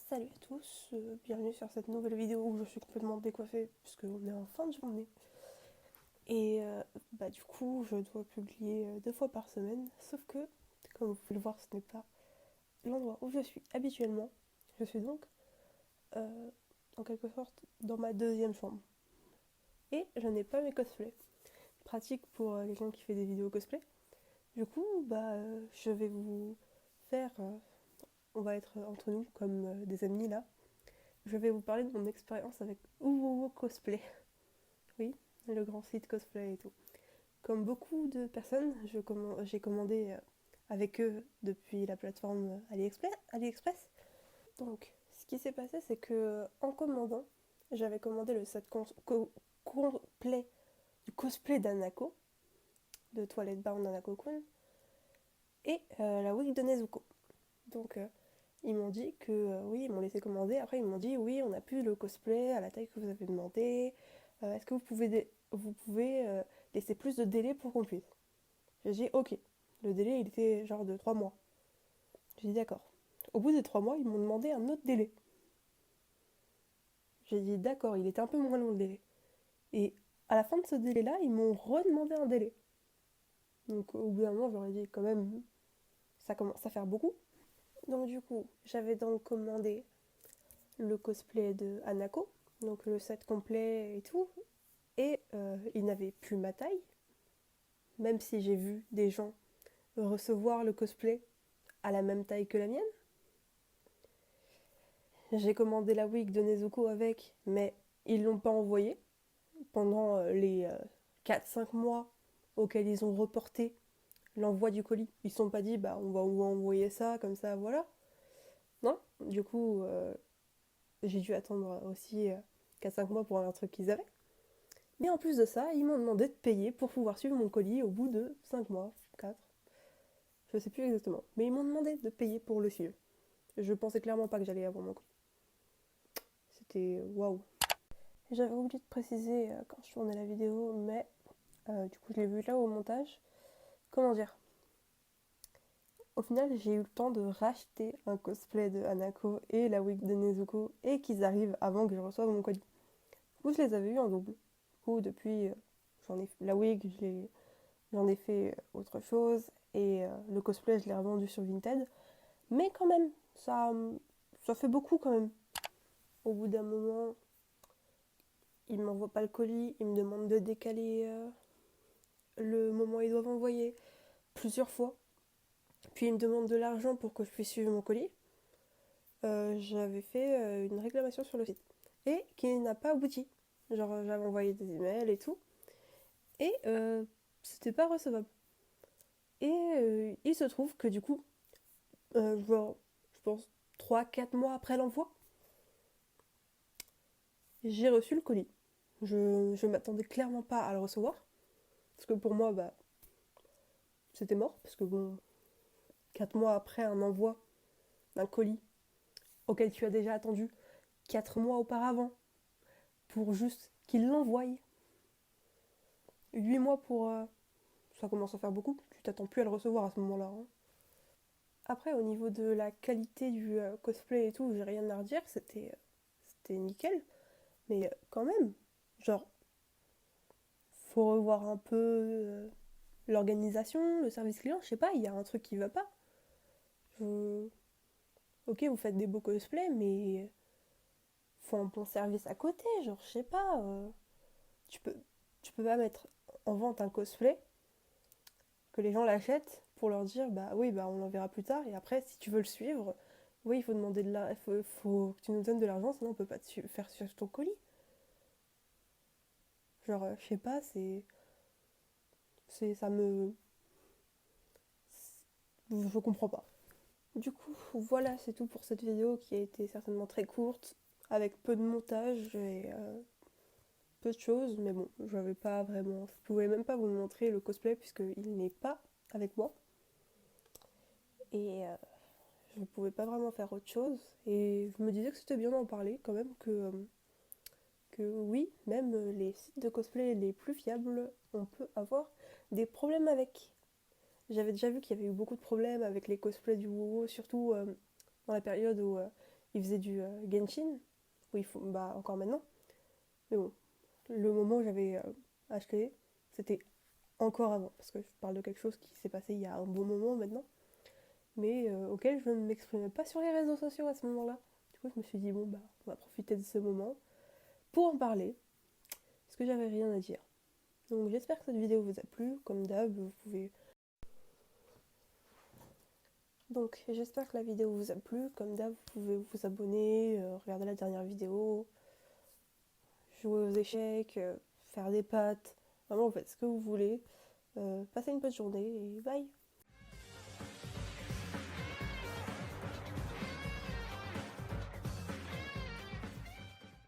Salut à tous, bienvenue sur cette nouvelle vidéo où je suis complètement décoiffée puisqu'on est en fin de journée. Et du coup, je dois publier 2 fois par semaine, sauf que, comme vous pouvez le voir, ce n'est pas l'endroit où je suis habituellement. Je suis donc, euh, en quelque sorte, dans ma deuxième chambre. Et je n'ai pas mes cosplays. Pratique pour quelqu'un qui fait des vidéos cosplay. Du coup, je vais vous faire, on va être entre nous comme des amis là. Je vais vous parler de mon expérience avec Uwowo Cosplay. Oui, le grand site cosplay et tout. Comme beaucoup de personnes, j'ai commandé avec eux depuis la plateforme AliExpress. Donc, ce qui s'est passé, c'est que en commandant, j'avais commandé le set complet du cosplay d'Anako, de Toilette Bound Nanako-kun, et la wig de Nezuko. Donc, ils m'ont dit que oui, ils m'ont laissé commander. Après, ils m'ont dit oui, on n'a plus le cosplay à la taille que vous avez demandé. Est-ce que vous pouvez laisser plus de délai pour qu'on puisse. J'ai dit ok. Le délai, il était genre de 3 mois. J'ai dit d'accord. Au bout des 3 mois, ils m'ont demandé un autre délai. J'ai dit d'accord, il était un peu moins long le délai. Et à la fin de ce délai-là, ils m'ont redemandé un délai. Donc au bout d'un moment, j'aurais dit quand même, ça commence à faire beaucoup. Donc du coup, j'avais donc commandé le cosplay de Hanako, donc le set complet et tout, et il n'avait plus ma taille, même si j'ai vu des gens recevoir le cosplay à la même taille que la mienne. J'ai commandé la wig de Nezuko avec, mais ils l'ont pas envoyé pendant les 4-5 mois auxquels ils ont reporté l'envoi du colis. Ils ne se sont pas dit, bah on va vous envoyer ça, comme ça, voilà. Non, du coup, j'ai dû attendre aussi 4-5 mois pour un truc qu'ils avaient. Mais en plus de ça, ils m'ont demandé de payer pour pouvoir suivre mon colis au bout de 5 mois, 4. Je sais plus exactement. Mais ils m'ont demandé de payer pour le suivre. Je pensais clairement pas que j'allais avoir mon colis. C'était waouh. J'avais oublié de préciser quand je tournais la vidéo, mais du coup je l'ai vu là au montage. Comment dire? Au final, j'ai eu le temps de racheter un cosplay de Hanako et la wig de Nezuko et qu'ils arrivent avant que je reçoive mon colis. Du coup, je les avais eu en double. Du coup, depuis, la wig, j'en ai fait autre chose et le cosplay, je l'ai revendu sur Vinted. Mais quand même, ça fait beaucoup quand même. Au bout d'un moment, ils ne m'envoient pas le colis, ils me demandent de décaler le moment où ils doivent envoyer plusieurs fois. Puis ils me demandent de l'argent pour que je puisse suivre mon colis. J'avais fait une réclamation sur le site et qui n'a pas abouti. Genre j'avais envoyé des emails et tout et c'était pas recevable. Et il se trouve que du coup, je pense 3-4 mois après l'envoi, j'ai reçu le colis. Je m'attendais clairement pas à le recevoir parce que pour moi, c'était mort parce que bon, 4 mois après un envoi d'un colis auquel tu as déjà attendu 4 mois auparavant pour juste qu'il l'envoie. 8 mois pour... ça commence à faire beaucoup, tu t'attends plus à le recevoir à ce moment-là. Hein. Après, au niveau de la qualité du cosplay et tout, j'ai rien à redire, c'était nickel. Mais quand même, genre, faut revoir un peu l'organisation, le service client, je sais pas, il y a un truc qui va pas. Je... Ok, vous faites des beaux cosplays, mais faut un bon service à côté, genre, je sais pas. Tu peux, tu peux pas mettre en vente un cosplay, que les gens l'achètent pour leur dire, bah oui, bah on l'enverra plus tard, et après, si tu veux le suivre, oui, il faut demander de l'argent, faut que tu nous donnes de l'argent, sinon on peut pas faire suivre ton colis. Genre, je sais pas, ça me... Je comprends pas. Du coup, voilà, c'est tout pour cette vidéo qui a été certainement très courte, avec peu de montage et peu de choses, mais bon, j'avais pas vraiment... Je pouvais même pas vous montrer le cosplay puisqu'il n'est pas avec moi. Et je ne pouvais pas vraiment faire autre chose. Et je me disais que c'était bien d'en parler quand même, que oui, même les sites de cosplay les plus fiables, on peut avoir des problèmes avec. J'avais déjà vu qu'il y avait eu beaucoup de problèmes avec les cosplays du WoW, surtout dans la période où il faisait du Genshin, oui, bah encore maintenant. Mais bon, le moment où j'avais acheté, c'était encore avant, parce que je parle de quelque chose qui s'est passé il y a un bon moment maintenant, mais auquel je ne m'exprimais pas sur les réseaux sociaux à ce moment-là. Du coup, je me suis dit, bon, bah, on va profiter de ce moment pour en parler, parce que j'avais rien à dire. Donc j'espère que cette vidéo vous a plu, comme d'hab, vous pouvez... Donc j'espère que la vidéo vous a plu, comme d'hab, vous pouvez vous abonner, regarder la dernière vidéo, jouer aux échecs, faire des pâtes, vraiment vous faites ce que vous voulez. Passez une bonne journée et bye!